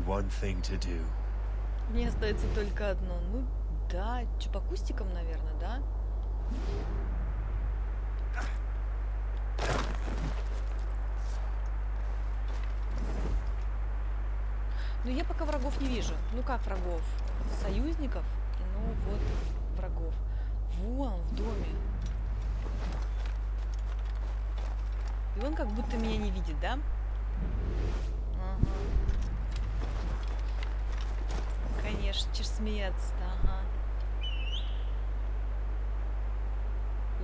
one thing to do. Мне остается только одно. Ну да, что, по кустикам, наверное, да? Но я пока врагов не вижу. Ну как врагов? Союзников? Ну вот, врагов. Вон, в доме. И он как будто меня не видит, да? Ага. Конечно, чё ж смеяться-то, ага.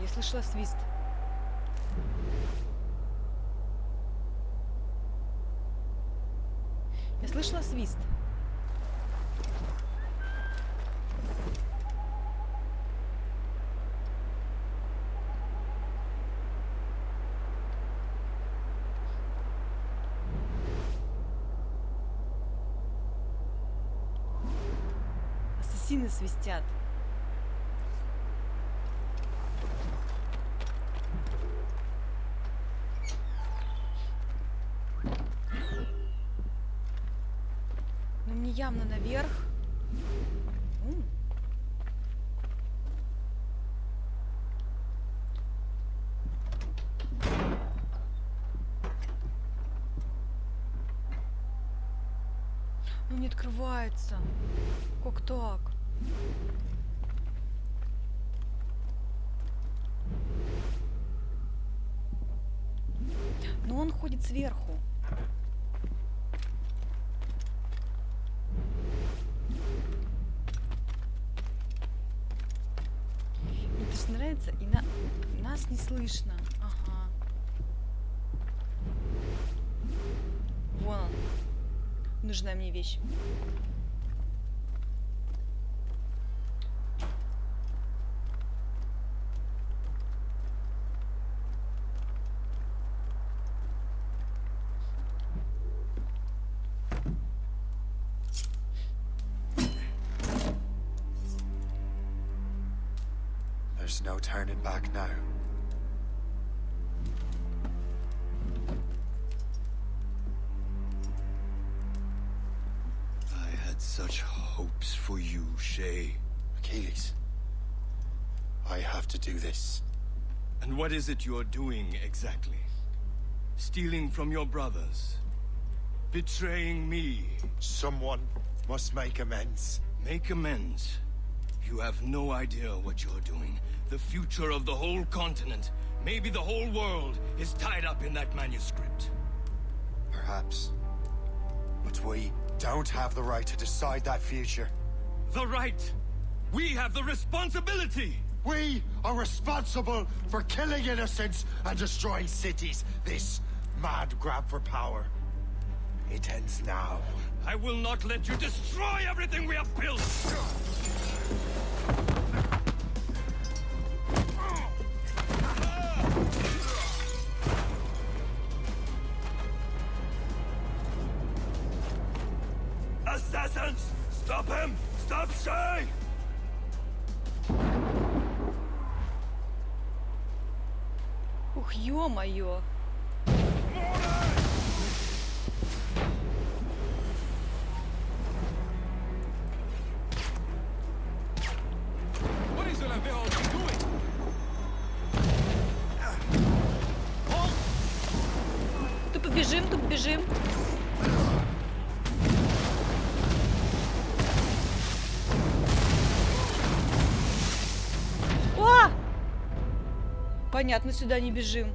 Я слышала свист. Я слышала свист. Ассасины свистят. Но мне явно наверх. Ну не открывается. Как так? Но он ходит сверху. Мне даже нравится, и нас не слышно. Ага. Вон он. Нужна мне вещь. There's no turning back now. I had such hopes for you, Shay. Achilles, I have to do this. And what is it you're doing exactly? Stealing from your brothers? Betraying me? Someone must make amends. Make amends? You have no idea what you're doing. The future of the whole continent, maybe the whole world, is tied up in that manuscript. Perhaps. But we don't have the right to decide that future. The right! We have the responsibility! We are responsible for killing innocents and destroying cities. This mad grab for power. It ends now. I will not let you destroy everything we have built! Assassins! Stop him! Stop Shay! Ух, ё-моё! Тупо бежим, тупо бежим. О! Понятно, сюда не бежим.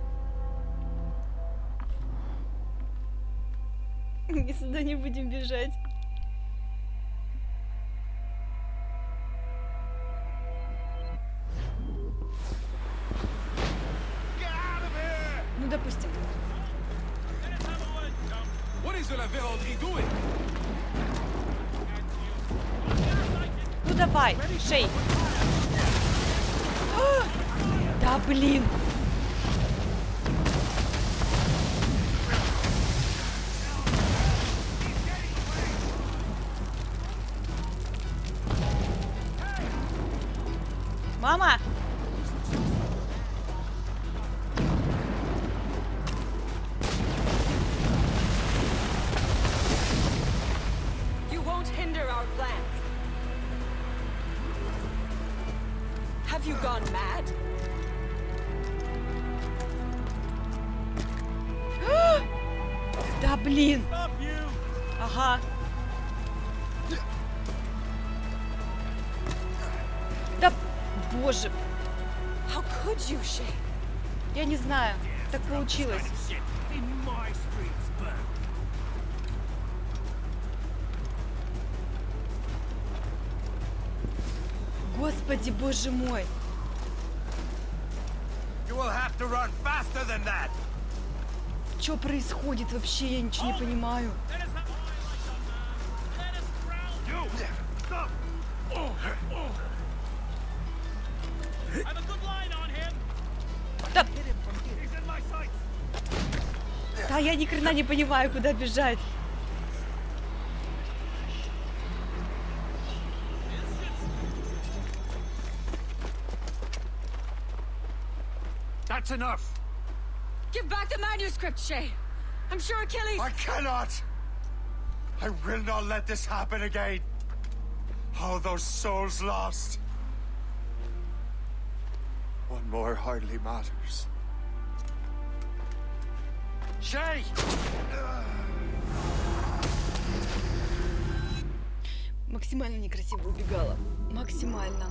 Сюда не будем бежать. Ну, допустим. Ну, давай, Шей. Да, блин. Мама! Have you gone mad? Да блин! Ага. Да, боже. How could you, Shay? Я не знаю. Так получилось. Господи, боже мой. You will have to run faster than that. Что происходит вообще? Я ничего не понимаю. Да, да я ни хрена не понимаю, куда бежать. That's enough. Give back the manuscript, Shay. I'm sure Achilles... I cannot. I will not let this happen again. All those souls lost. One more hardly matters. Shay! Максимально некрасиво убегала. Максимально.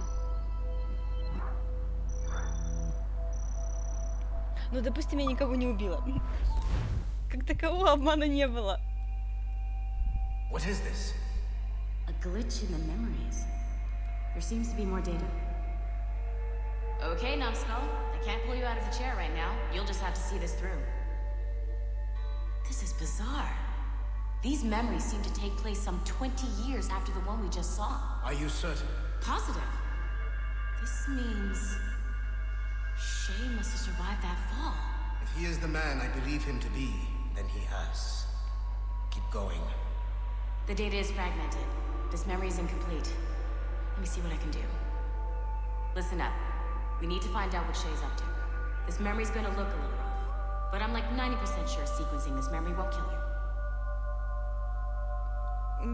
Ну, допустим, я никого не убила. Как такового обмана не было. What is this? A glitch in the memories. There seems to be more data. Okay, numbskull. I can't pull you out of the chair right now. You'll just have to see this through. This is bizarre. These memories seem to take place some 20 years after the one we just saw. Are you certain? Positive. This means... Shay must have survived that fall. If he is the man I believe him to be, then he has. Keep going. The data is fragmented. This memory is incomplete. Let me see what I can do. Listen up. We need to find out what Shay's up to. This memory's gonna look a little rough, but I'm like 90% sure sequencing this memory won't kill you.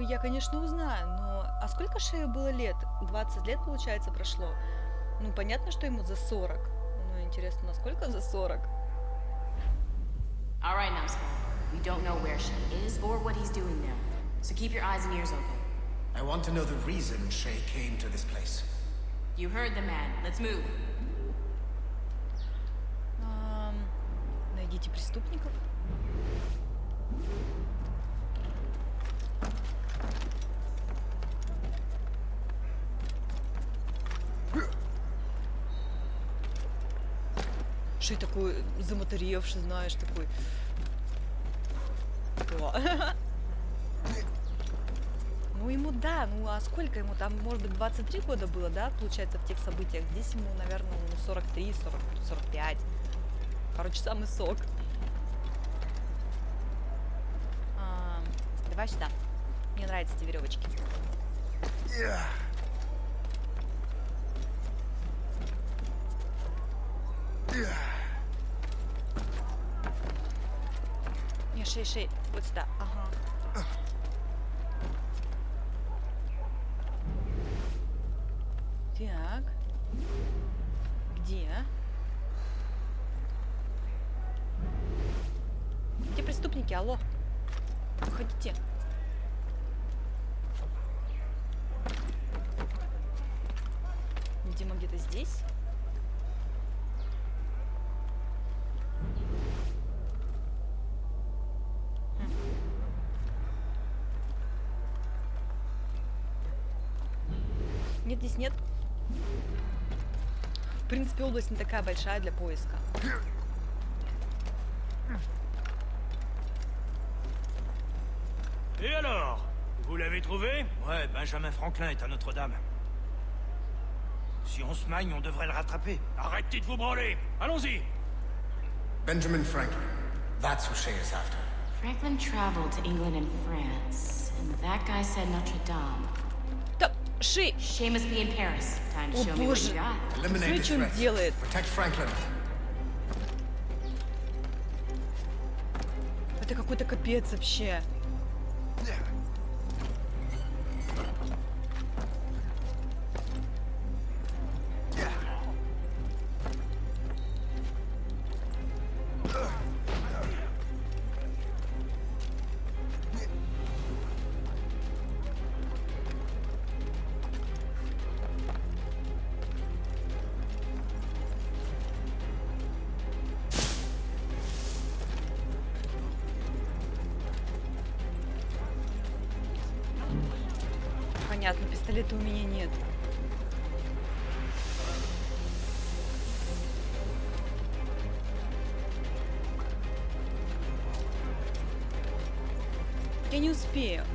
Я, конечно, узнаю, но... А сколько Шею было лет? 20 лет, получается, прошло? Ну, понятно, что ему за 40. Ну, интересно, насколько за 40? All right, numbskull. We don't know where Shay is or what he's doing now. So keep your eyes and ears open. I want to know the reason Shay came to this place. You heard the man. Let's move. Найдите преступников. Шей такой замоторевший, знаешь, такой. Ну ему да, ну а сколько ему там, может быть, 23 года было, да, получается, в тех событиях. Здесь ему, наверное, 43, 40, 45. Короче, самый сок. Давай сюда. Мне нравятся эти веревочки. Не, шей, вот сюда, ага. Так. Где? Где преступники? Алло. Уходите. Видимо, где-то здесь. Нет, здесь нет. В принципе, область не такая большая для поиска. Et alors? Vous l'avez trouvé? Ouais, Benjamin Franklin est à Notre-Dame. Si on se magne, on devrait le rattraper. Arrêtez de vous branler! Allons-y! Benjamin Franklin. That's who Shay is after. Franklin traveled to England and France, and that guy said Notre-Dame. Да, Шей! Shay must be in Paris. Time to О show me what боже! you got. Eliminate Смотри, the что он threats. делает. Protect Franklin. Это какой-то капец вообще. Пистолета у меня нет. Я не успею.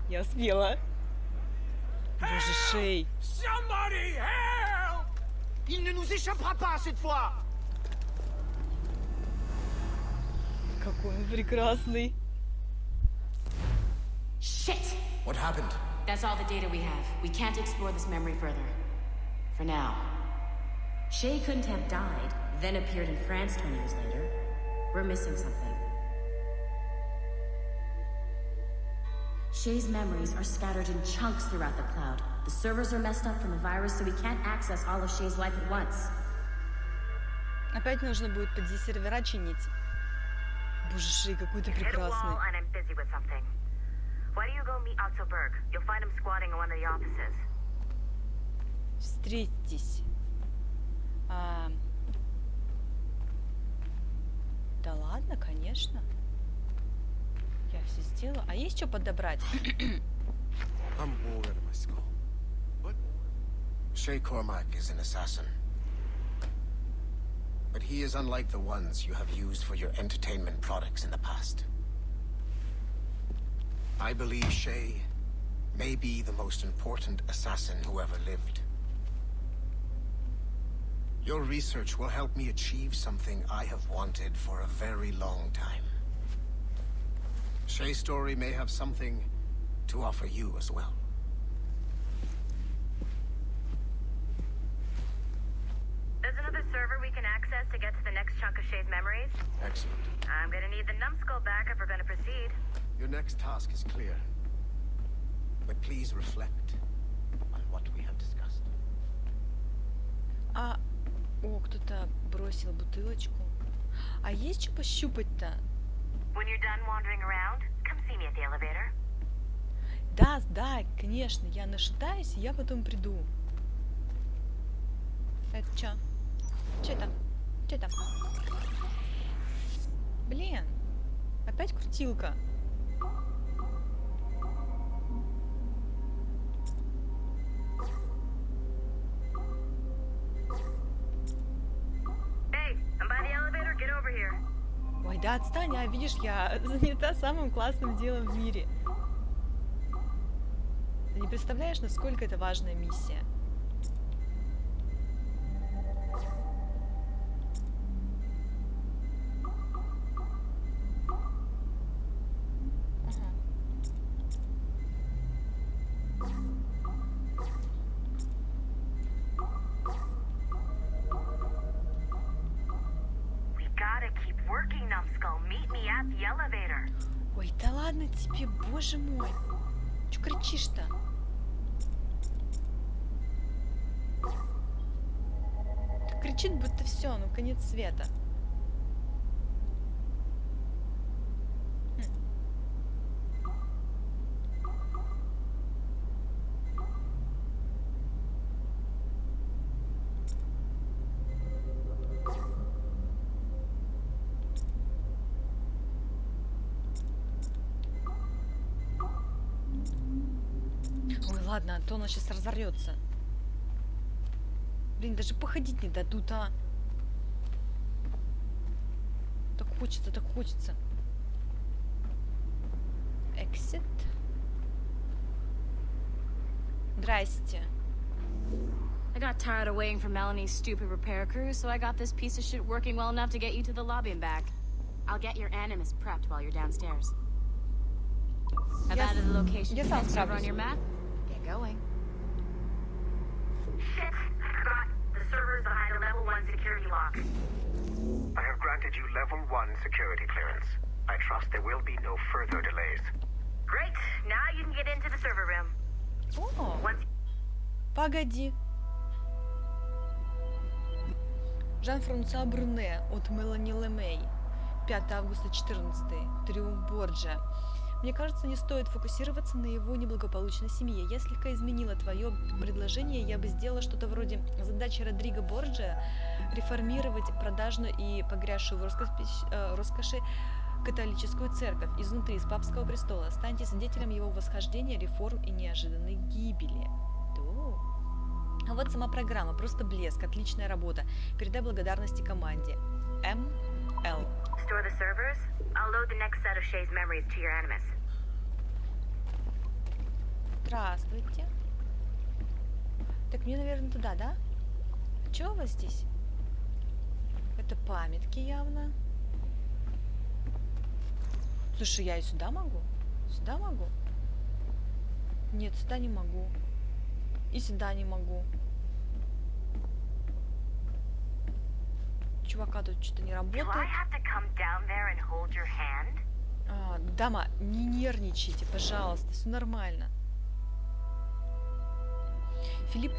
Я успела. Боже, Шэй. Il ne nous échappera pas cette fois. Какой он прекрасный. Shit! What happened? That's all the data we have. We can't explore this memory further. For now. Shay couldn't have died, then appeared in France 20 years later. We're missing something. Shay's memories are scattered in chunks throughout the cloud. The servers are messed up from the virus, so we can't access all of Shay's life at once. Опять нужно будет поди сервера чинить. Боже, Шэй, какой ты прекрасный. Встретитесь. Да ладно, конечно. Я все сделала. А есть что подобрать? Shäya Cormac is an assassin. But he is unlike the ones you have used for your entertainment products in the past. I believe Shay may be the most important assassin who ever lived. Your research will help me achieve something I have wanted for a very long time. Shay's story may have something to offer you as well. There's another server we can access to get to the next chunk of Shay's memories. Excellent. I'm gonna need the numbskull back if we're gonna proceed. Your next task is clear. But please reflect on what we have discussed. О, кто-то бросил бутылочку. А есть что пощупать-то? When you're done wandering around, come see me at the elevator. Да, конечно, я нашатаюсь, и я потом приду. Это чё? Чё там? Чё там? Блин, опять крутилка. Hey, I'm by the elevator. Get over here. Ой, да отстань, а видишь, я занята самым классным делом в мире. Ты не представляешь, насколько это важная миссия. Ой, да ладно тебе, боже мой. Чё кричишь-то? Так кричит, будто все, ну конец света. Ладно, а то она сейчас разорется. Блин, даже походить не дадут, а. Так хочется, так хочется. Exit. Здрасте. I got tired of waiting for Melanie's stupid repair crew, so I got this piece of shit working well enough to get you to the lobby and back. I'll get your animus prepped while you're downstairs. I've added the location to the server on your map. Get going. Shit, I forgot. The server's behind a level 1 security lock. I have granted you level 1 security clearance. I trust there will be no further delays. Great, now you can get into the server room. О, Once погоди. Жан-Франсуа Бруне от Мелани Лемей. 5 августа 14. Триумф Борджа. Мне кажется, не стоит фокусироваться на его неблагополучной семье. Я слегка изменила твое предложение, я бы сделала что-то вроде задачи Родриго Борджиа реформировать продажную и погрязшую в роскоши католическую церковь изнутри, с папского престола. Станьте свидетелем его восхождения, реформ и неожиданной гибели. А вот сама программа, просто блеск, отличная работа. Передай благодарности команде. М.Л. Store the servers. I'll load the next set of Shay's memories to your animus. Здравствуйте. Так, мне, наверное, туда, да? Чего у вас здесь? Это памятки явно. Слушай, я и сюда могу? Сюда могу? Нет, сюда не могу. И сюда не могу. Чувака тут что-то не работает. Дама, не нервничайте, пожалуйста, все нормально. Филипп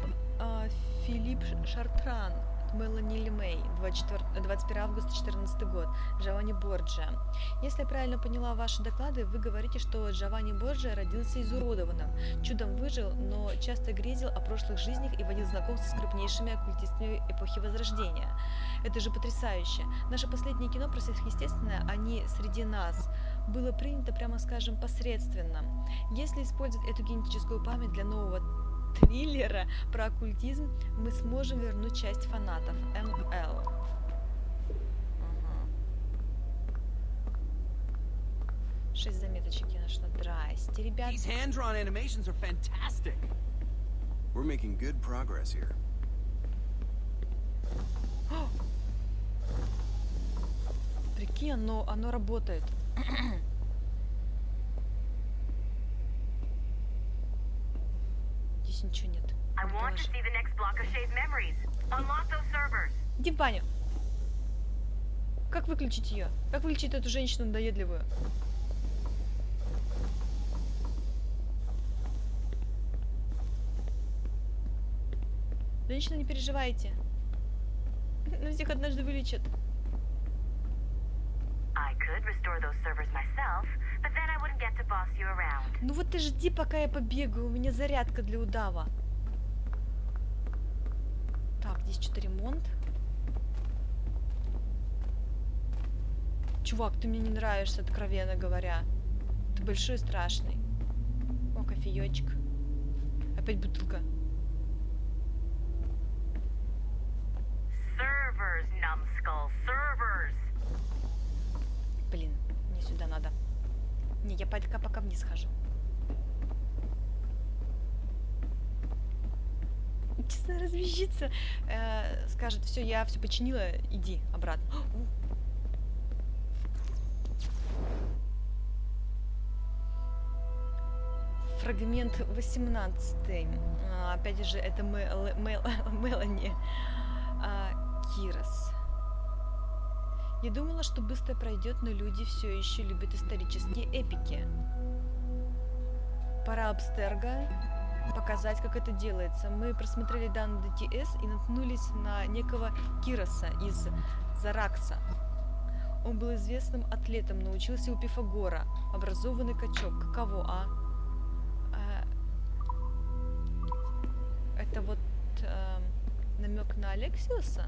Шартран, Мелани Лемей, 21 августа 2014 год, Джованни Борджиа. Если я правильно поняла ваши доклады, вы говорите, что Джованни Борджиа родился изуродованным, чудом выжил, но часто грезил о прошлых жизнях и водил знакомство с крупнейшими оккультистами эпохи Возрождения. Это же потрясающе. Наше последнее кино про сверхъестественное, они среди нас, было принято, прямо скажем, посредственно. Если использовать эту генетическую память для нового триллера про оккультизм, мы сможем вернуть часть фанатов. М.Л. Ага. 6 заметочек я нашла. Здрасте, ребят. These hand-drawn animations are fantastic. We're making good progress here. Прикинь, оно работает. Здесь ничего нет. Иди в баню. Как выключить ее? Как выключить эту женщину надоедливую? Женщина, не переживайте. Нас всех однажды вылечат. Ну вот ты жди, пока я побегаю. У меня зарядка для удава. Так, здесь что-то ремонт. Чувак, ты мне не нравишься, откровенно говоря. Ты большой и страшный. О, кофеечек. Опять бутылка. Блин, мне сюда надо. Не, я пока вниз хожу. Честно, развизжится. Скажет, все, я все починила, иди обратно. Фрагмент 18. Опять же, это Мелани Кирос. Я думала, что быстро пройдет, но люди все еще любят исторические эпики. Пора Абстерга показать, как это делается. Мы просмотрели данные ДТС и наткнулись на некого Кироса из Заракса. Он был известным атлетом, научился у Пифагора. Образованный качок. Каково, а? Это вот намек на Алексиуса?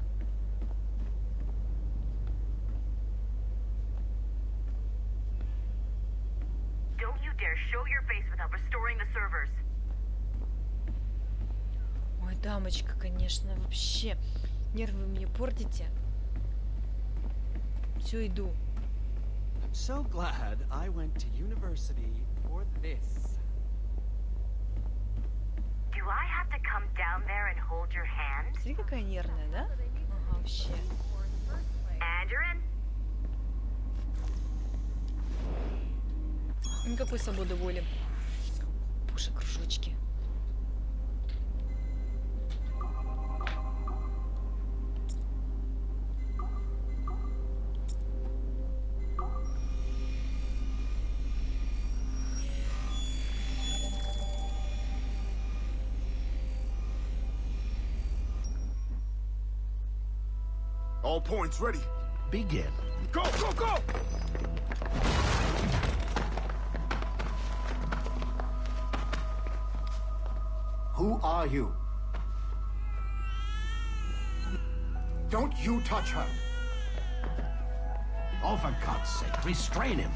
Ой, дамочка, конечно, вообще нервы мне портите. Все, иду. I'm so glad I went to university for this. Do I have to come down there and hold your hand? Смотри, какая нервная, да? Ага, вообще. And you're in. Никакой свободы воли. Боже, кружочки. All points ready. Begin. Go, go, go! Who are you? Don't you touch her! Oh, for God's sake, restrain him!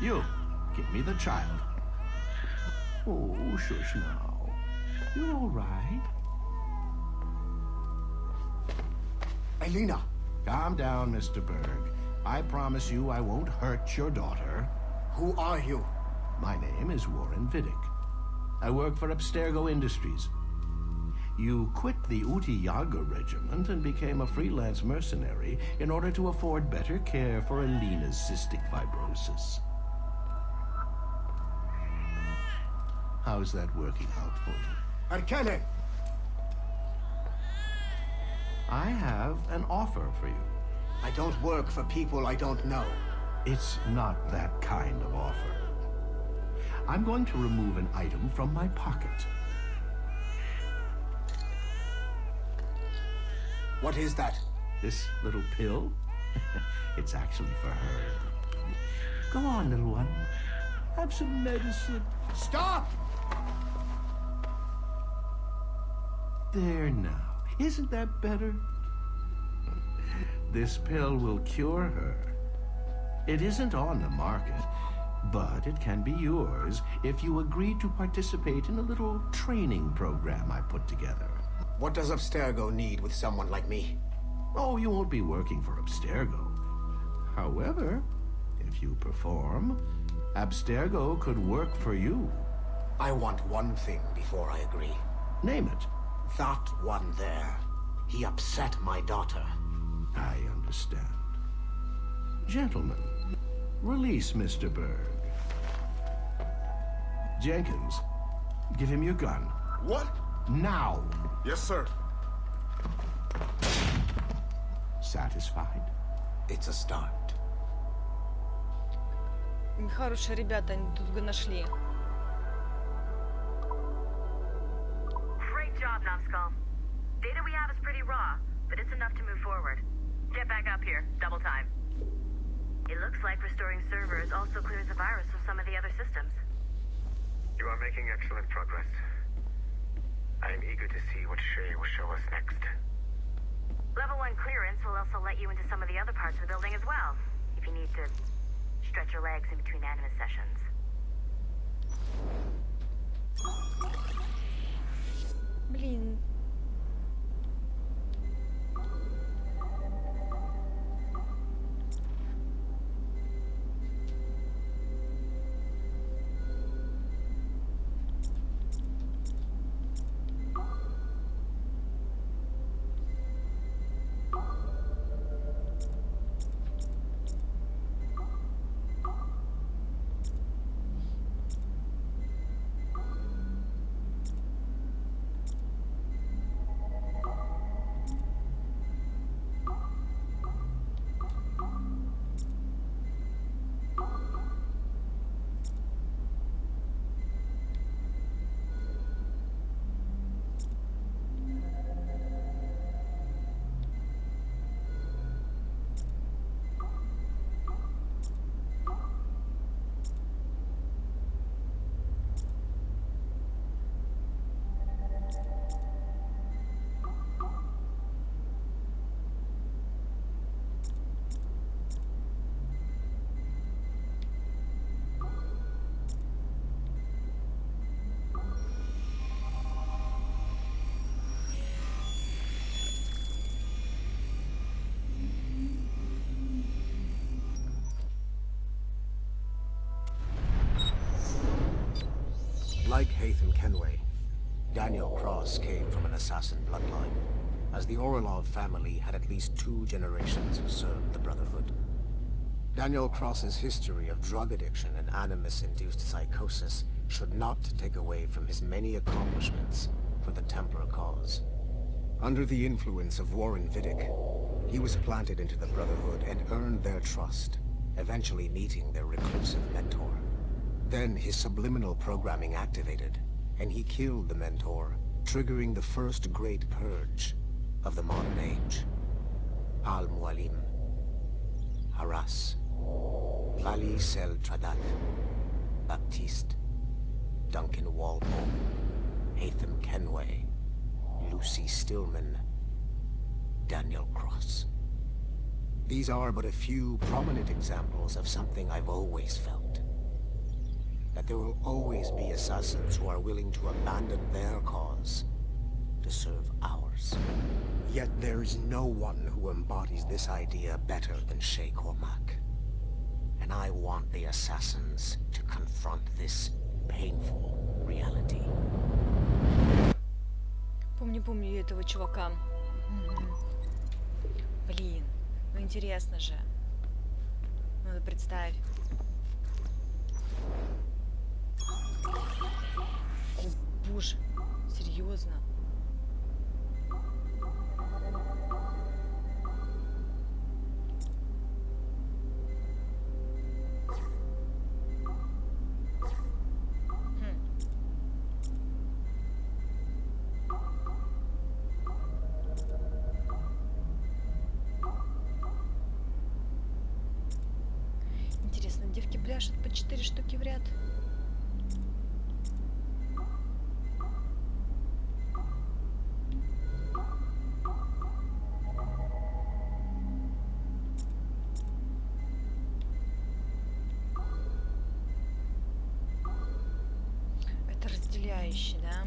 You, give me the child. Oh, shush now. You're all right. Elena! Calm down, Mr. Berg. I promise you I won't hurt your daughter. Who are you? My name is Warren Vidic. I work for Abstergo Industries. You quit the Uti Yaga regiment and became a freelance mercenary in order to afford better care for Elena's cystic fibrosis. How's that working out for you? Arkele! I have an offer for you. I don't work for people I don't know. It's not that kind of offer. I'm going to remove an item from my pocket. What is that? This little pill? It's actually for her. Go on, little one. Have some medicine. Stop! There now. Isn't that better? This pill will cure her. It isn't on the market, but it can be yours if you agree to participate in a little training program I put together. What does Abstergo need with someone like me? Oh, you won't be working for Abstergo. However, if you perform, Abstergo could work for you. I want one thing before I agree. Name it. That one there. He upset my daughter. I understand. Gentlemen, release Mr. Berg. Jenkins, give him your gun. What? Now! Yes, sir. Satisfied? It's a start. Хорошие ребята они тут нашли. Great job, Numbskull. Data we have is pretty raw, but it's enough to move forward. Get back up here. Double time. It looks like restoring servers also clears the virus from some of the other systems. You are making excellent progress. I am eager to see what Shay will show us next. Level 1 clearance will also let you into some of the other parts of the building as well, if you need to stretch your legs in between animus sessions. Блин. Like Hatham Kenway, Daniel Cross came from an assassin bloodline, as the Orlov family had at least 2 generations who served the Brotherhood. Daniel Cross's history of drug addiction and animus-induced psychosis should not take away from his many accomplishments for the Templar cause. Under the influence of Warren Vidic, he was planted into the Brotherhood and earned their trust, eventually meeting their reclusive mentor. Then his subliminal programming activated, and he killed the mentor, triggering the first great purge of the modern age. Al-Mualim, Haras, Vali Sel Tradat, Baptiste, Duncan Walpole, Hatham Kenway, Lucy Stillman, Daniel Cross. These are but a few prominent examples of something I've always felt. That there will always be assassins who are willing to abandon their cause to serve ours. Yet there is no one who embodies this idea better than Shæya Cormac. And I want the assassins to confront this painful reality. Помню я этого чувака. Блин, ну интересно же. Надо представить. О, боже, серьезно? Интересно, девки пляшут по 4 штуки в ряд? Это разделяющий, да?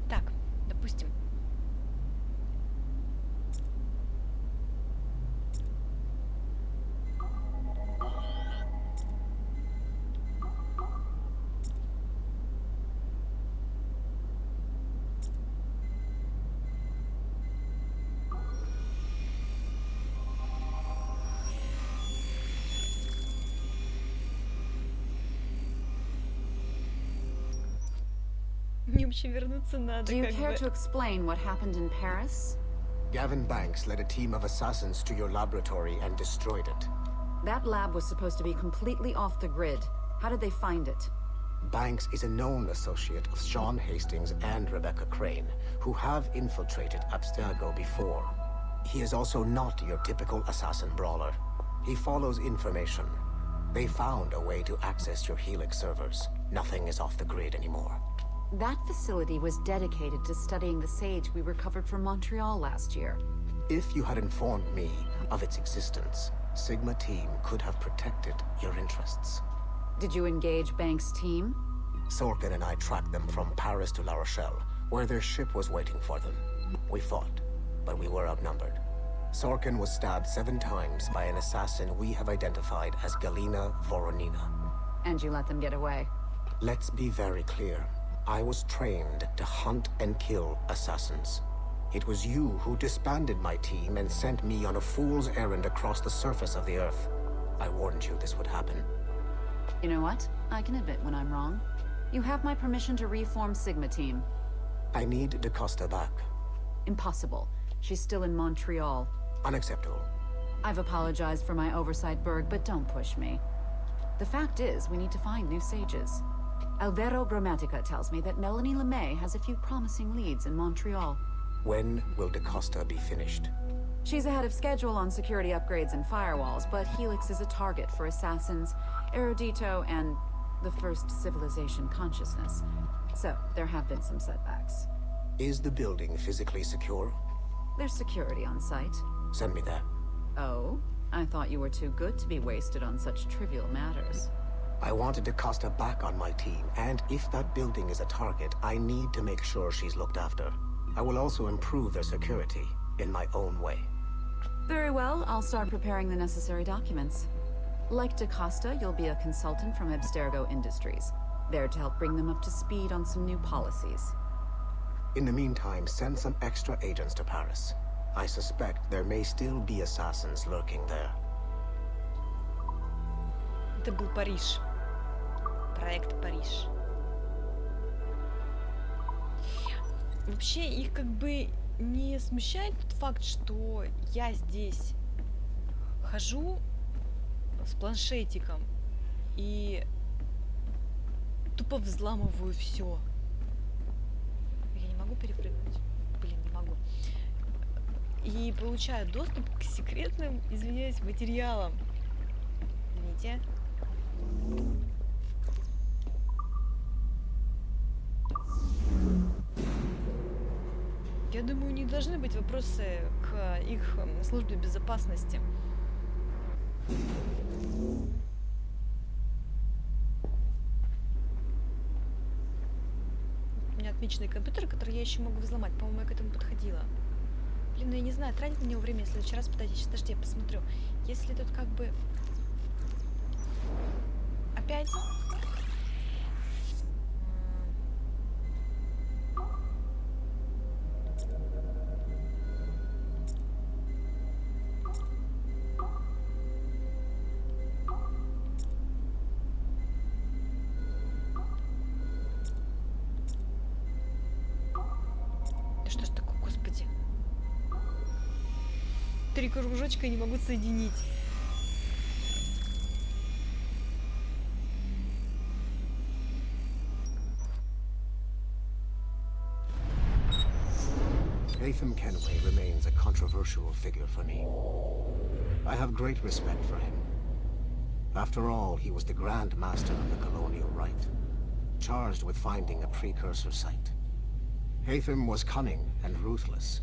Так, допустим. Мне вообще вернуться надо, Do you как care бы. to explain what happened in Paris? Gavin Banks led a team of assassins to your laboratory and destroyed it. That lab was supposed to be completely off the grid. How did they find it? Banks is a known associate of Sean Hastings and Rebecca Crane, who have infiltrated Abstergo before. He is also not your typical assassin brawler. He follows information. They found a way to access your Helix servers. Nothing is off the grid anymore. That facility was dedicated to studying the sage we recovered from Montreal last year. If you had informed me of its existence, Sigma team could have protected your interests. Did you engage Banks' team? Sorkin and I tracked them from Paris to La Rochelle, where their ship was waiting for them. We fought, but we were outnumbered. Sorkin was stabbed 7 times by an assassin we have identified as Galina Voronina. And you let them get away. Let's be very clear. I was trained to hunt and kill assassins. It was you who disbanded my team and sent me on a fool's errand across the surface of the Earth. I warned you this would happen. You know what? I can admit when I'm wrong. You have my permission to reform Sigma team. I need DaCosta back. Impossible. She's still in Montreal. Unacceptable. I've apologized for my oversight, Berg, but don't push me. The fact is, we need to find new sages. Alvaro Grammatica tells me that Melanie LeMay has a few promising leads in Montreal. When will DaCosta be finished? She's ahead of schedule on security upgrades and firewalls, but Helix is a target for assassins, Erudito, and the first civilization consciousness. So, there have been some setbacks. Is the building physically secure? There's security on site. Send me there. Oh? I thought you were too good to be wasted on such trivial matters. I wanted DaCosta back on my team, and if that building is a target, I need to make sure she's looked after. I will also improve their security. in my own way. Very well, I'll start preparing the necessary documents. Like DaCosta, you'll be a consultant from Abstergo Industries, there to help bring them up to speed on some new policies. In the meantime, send some extra agents to Paris. I suspect there may still be assassins lurking there. Это был Париж. Проект Париж. Вообще, их как бы не смущает тот факт, что я здесь хожу с планшетиком и тупо взламываю все. Я не могу перепрыгнуть. Блин, не могу. И получаю доступ к секретным, извиняюсь, материалам. Извините. Я думаю, не должны быть вопросы к их службе безопасности. У меня отмеченный компьютер, который я еще могу взломать. По-моему, я к этому подходила. Блин, ну я не знаю, тратить на него время, если в следующий раз подойти. Сейчас, подожди, я посмотрю. Если тут как бы... Опять? Да что ж такое, господи? 3 кружочка не могу соединить. Haytham Kenway remains a controversial figure for me. I have great respect for him. After all, he was the Grand Master of the Colonial Rite, charged with finding a precursor site. Haytham was cunning and ruthless,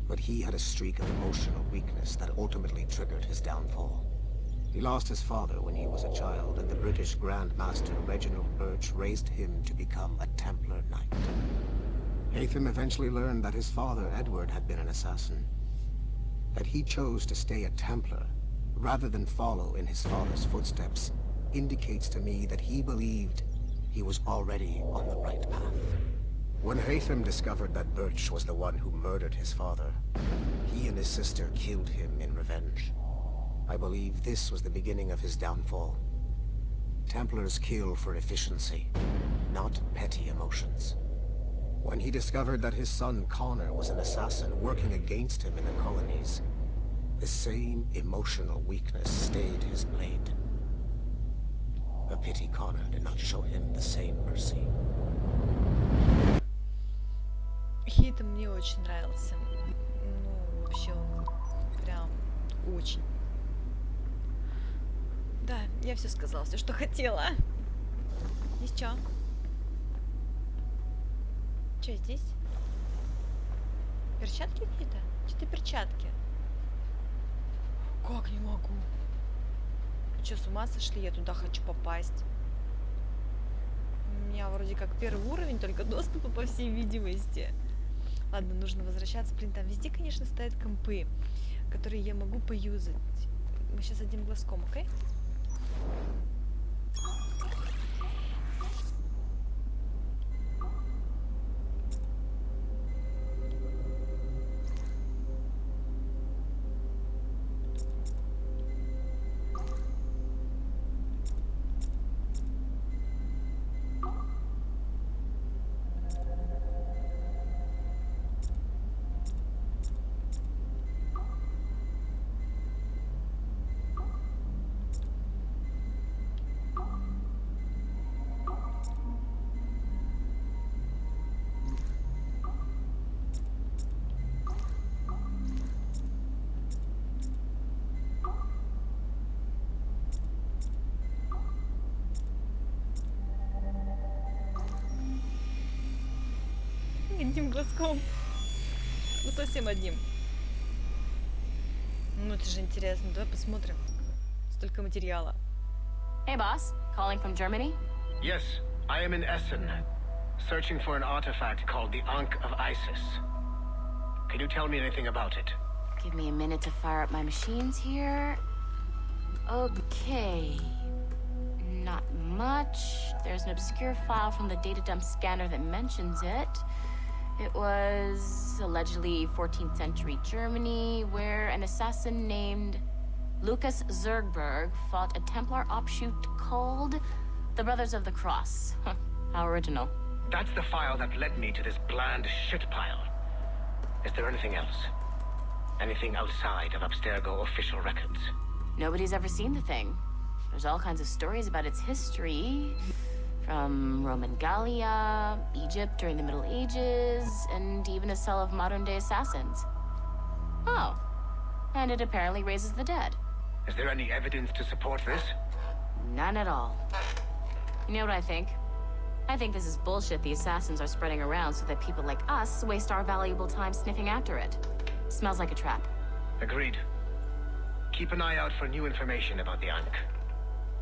but he had a streak of emotional weakness that ultimately triggered his downfall. He lost his father when he was a child, and the British Grand Master Reginald Birch raised him to become a Templar Knight. Haytham eventually learned that his father, Edward, had been an assassin. That he chose to stay a Templar, rather than follow in his father's footsteps, indicates to me that he believed he was already on the right path. When Haytham discovered that Birch was the one who murdered his father, he and his sister killed him in revenge. I believe this was the beginning of his downfall. Templars kill for efficiency, not petty emotions. When he discovered that his son Connor was an assassin working against him in the colonies, the same emotional weakness stayed his blade. A pity Connor did not show him the same mercy. Хейтам мне очень нравился. Ну, вообще он прям очень. Да, я все сказала, все, что хотела. Здесь что? Что здесь? Перчатки какие-то? Что-то перчатки. Как не могу? Что, с ума сошли? Я туда хочу попасть. У меня вроде как первый уровень, только доступа, по всей видимости. Ладно, нужно возвращаться. Блин, там везде, конечно, стоят компы, которые я могу поюзать. Мы сейчас одним глазком, окей? Одним глазком. Ну, совсем одним. Ну, это же интересно. Давай посмотрим. Столько материала. Hey, boss. Calling from Germany? Yes, I am in Essen, searching for an artifact called the Ankh of Isis. Can you tell me anything about it? Give me a minute to fire up my machines here. Okay. Not much. There's an obscure file from the data dump scanner that mentions it. It was allegedly 14th century Germany, where an assassin named Lucas Zergberg fought a Templar offshoot called the Brothers of the Cross. How original. That's the file that led me to this bland shit pile. Is there anything else? Anything outside of Abstergo official records? Nobody's ever seen the thing. There's all kinds of stories about its history. From Roman Gallia, Egypt during the Middle Ages, and even a cell of modern-day assassins. Oh. And it apparently raises the dead. Is there any evidence to support this? None at all. You know what I think? I think this is bullshit the assassins are spreading around so that people like us waste our valuable time sniffing after it. Smells like a trap. Agreed. Keep an eye out for new information about the Ankh.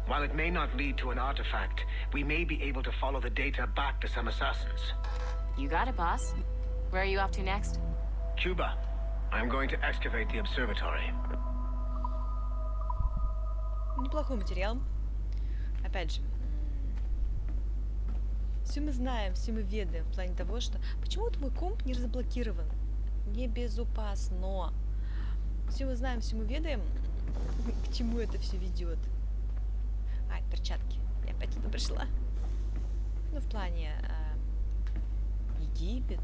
While it may not lead to an artifact, we may be able to follow the data back to some assassins. You got it, boss. Where are you off to next? Cuba. I'm going to excavate the observatory. Неплохой материал. Опять же, все мы знаем, все мы ведаем в плане того, что почему-то мой комп не разблокирован. Небезопасно. Все мы знаем, все мы ведаем, к чему это все ведет. Ай, перчатки. Я опять туда пришла. Ну, в плане Египет,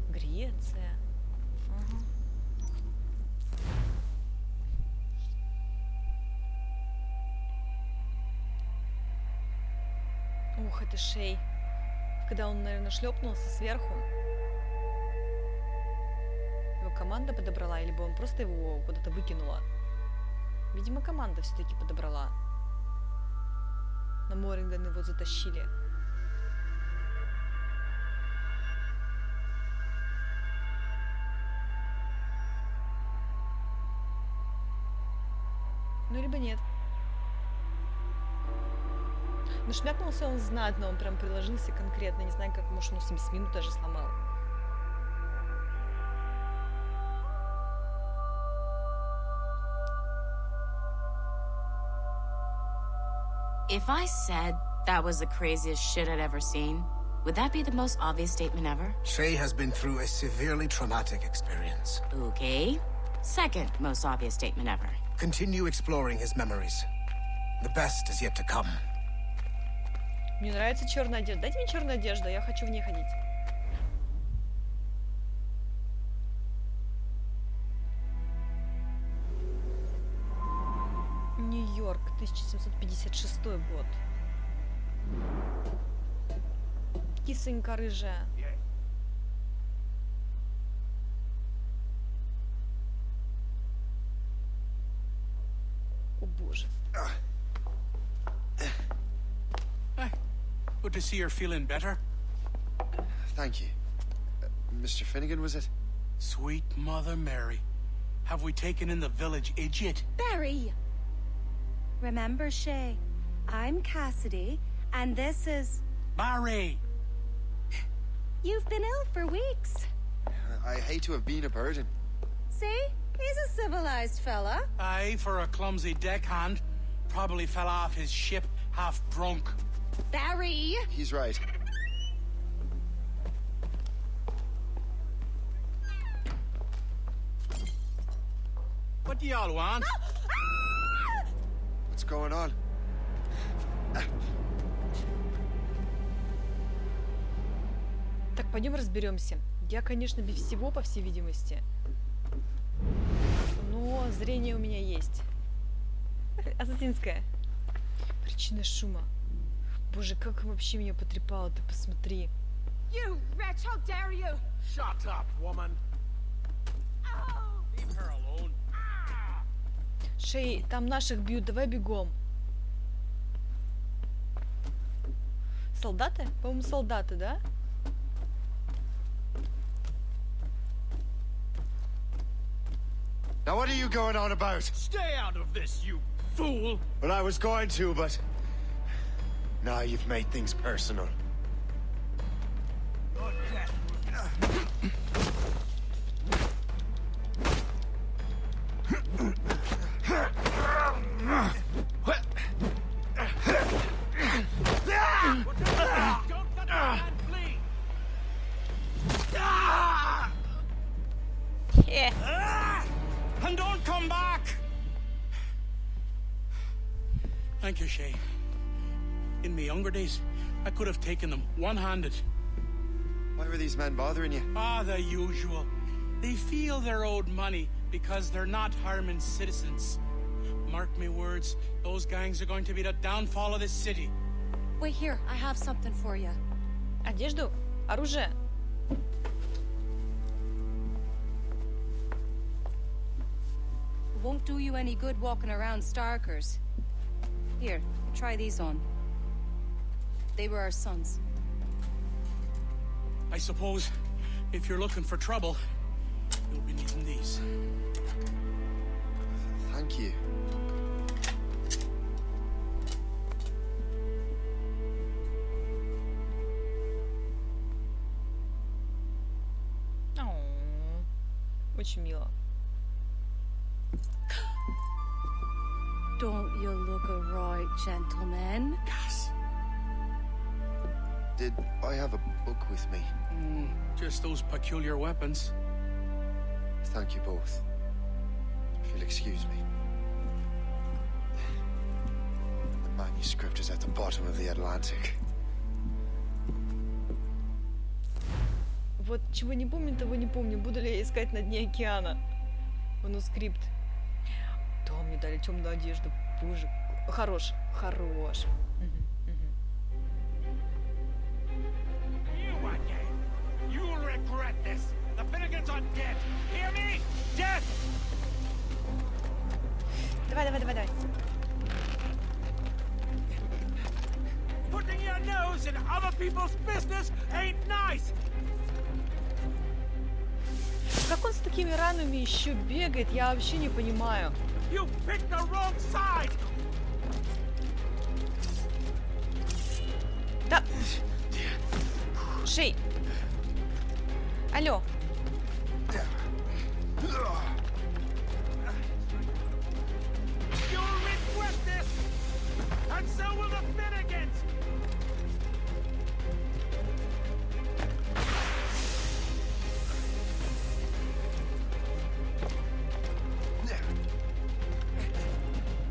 Греция. Ага. Ух, это Шэй. Когда он, наверное, шлепнулся сверху. Его команда подобрала, или бы он просто его куда-то выкинула. Видимо, команда все-таки подобрала. На Моринган его затащили. Ну, либо нет. Но шмякнулся он знатно, он прям приложился конкретно. Не знаю, как, может, он 70 минут даже сломал. If I said that was the craziest shit I'd ever seen, would that be the most obvious statement ever? Shay has been through a severely traumatic experience. Okay. Second most obvious statement ever. Continue exploring his memories. The best is yet to come. Мне нравится черная одежда. Дайте мне черную одежду, я хочу в ней ходить. Нью-Йорк, 1756 год. Кисонька рыжая. О боже. Good to see you're feeling better. Thank you. Mr. Finnegan, was it? Sweet Mother Mary. Have we taken in the village idiot? Barry! Remember, Shay, I'm Cassidy, and this is... Barry! You've been ill for weeks. I hate to have been a burden. See? He's a civilized fella. Aye, for a clumsy deckhand. Probably fell off his ship half drunk. Barry! He's right. What do y'all want? What's going on? Так, пойдем разберемся. Я, конечно, без всего, по всей видимости. Но зрение у меня есть. Ассасинское. Причина шума. Боже, как вообще меня потрепало, ты посмотри. You wretch, how dare you! Shut up, woman. Leave her alone. Шей, там наших бьют, давай бегом. Солдаты? По-моему, солдаты, да? Now what are you going on about? Stay out of this, you fool! Well, I was going to, but... Now you've made things personal. And don't come back! Thank you, Shay. In my younger days, I could have taken them one-handed. Why were these men bothering you? Ah, the usual. They feel they're owed money because they're not harming citizens. Mark me words, those gangs are going to be the downfall of this city. Wait here, I have something for you. Одежду? Оружие? Won't do you any good walking around Starkers. Here, try these on. They were our sons. I suppose if you're looking for trouble, you'll be needing these. Thank you. Очень мило. Don't you look a right, gentlemen? Gas. Did I have a book with me? Just those peculiar weapons. Thank you both. If you'll excuse me. The manuscript is at the bottom of the Atlantic. Вот чего не помню, того не помню. Буду ли я искать на дне океана? Манускрипт. Да, мне дали темную одежду. Боже. Хорош. Хорош. You'll regret this. The Finnegans are dead. Hear me? Dead. Давай, давай, давай, давай. Putting your nose in other people's business ain't nice. Как он с такими ранами еще бегает, я вообще не понимаю. You picked the wrong side. Да. Шей. Алло. You'll regret this, and so will the Finnegans.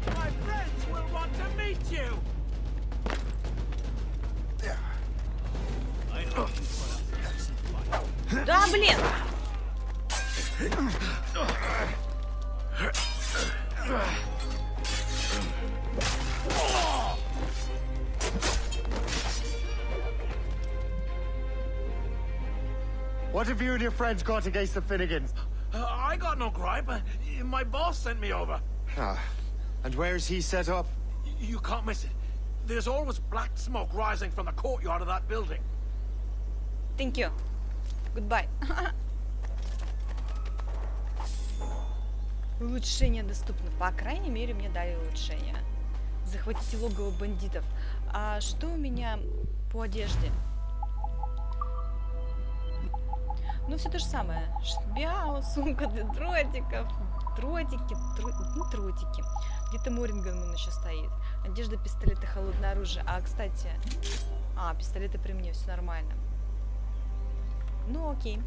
My friends will want to meet you. Да, блин! What have you and your friends got against the Finnegans? I got no gripe. My boss sent me over. Ah, and where's he set up? You can't miss it. There's always black smoke rising from the courtyard of that building. Thank you. Goodbye. Улучшение доступно. По крайней мере, мне дали улучшение. Захватите логово бандитов. А что у меня по одежде? Ну, все то же самое. Шбяу, сумка для дротиков. Дротики, не дротики. Где-то Моринган он еще стоит. Одежда, пистолеты, холодное оружие. А, кстати... пистолеты при мне, все нормально. Ну, окей.